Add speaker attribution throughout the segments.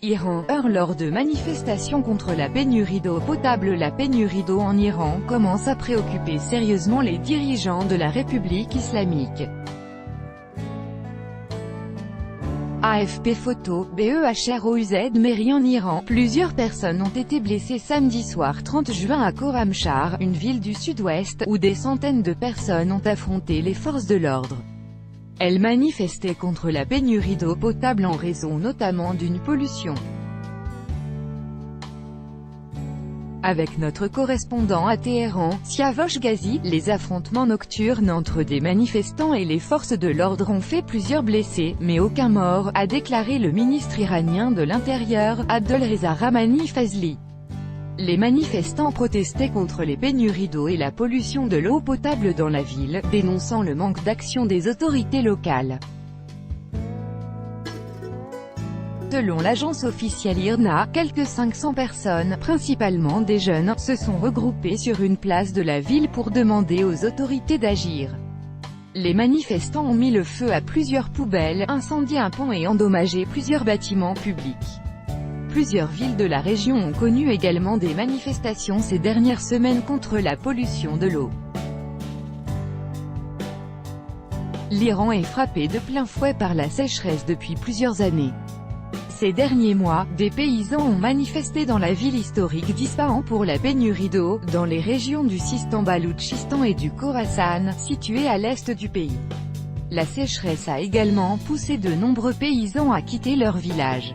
Speaker 1: Iran, heure lors de manifestations contre la pénurie d'eau potable. La pénurie d'eau en Iran commence à préoccuper sérieusement les dirigeants de la République islamique. AFP photo, BEHROUZ Mairie en Iran. Plusieurs personnes ont été blessées samedi soir 30 juin à Khorramshahr, une ville du sud-ouest, où des centaines de personnes ont affronté les forces de l'ordre. Elles manifestaient contre la pénurie d'eau potable en raison notamment d'une pollution. Avec notre correspondant à Téhéran, Siavosh Ghazi, les affrontements nocturnes entre des manifestants et les forces de l'ordre ont fait plusieurs blessés, mais aucun mort, a déclaré le ministre iranien de l'Intérieur, Abdolreza Rahmani Fazli. Les manifestants protestaient contre les pénuries d'eau et la pollution de l'eau potable dans la ville, dénonçant le manque d'action des autorités locales. Selon l'agence officielle IRNA, quelques 500 personnes, principalement des jeunes, se sont regroupées sur une place de la ville pour demander aux autorités d'agir. Les manifestants ont mis le feu à plusieurs poubelles, incendié un pont et endommagé plusieurs bâtiments publics. Plusieurs villes de la région ont connu également des manifestations ces dernières semaines contre la pollution de l'eau. L'Iran est frappé de plein fouet par la sécheresse depuis plusieurs années. Ces derniers mois, des paysans ont manifesté dans la ville historique d'Ispahan pour la pénurie d'eau, dans les régions du Sistan-Baloutchistan et du Khorasan, situées à l'est du pays. La sécheresse a également poussé de nombreux paysans à quitter leur village.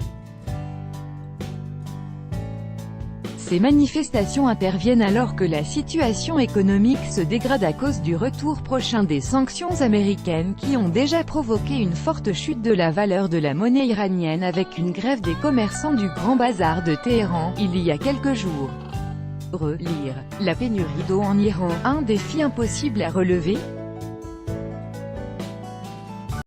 Speaker 1: Ces manifestations interviennent alors que la situation économique se dégrade à cause du retour prochain des sanctions américaines qui ont déjà provoqué une forte chute de la valeur de la monnaie iranienne avec une grève des commerçants du Grand Bazar de Téhéran, il y a quelques jours. Relire. La pénurie d'eau en Iran, un défi impossible à relever?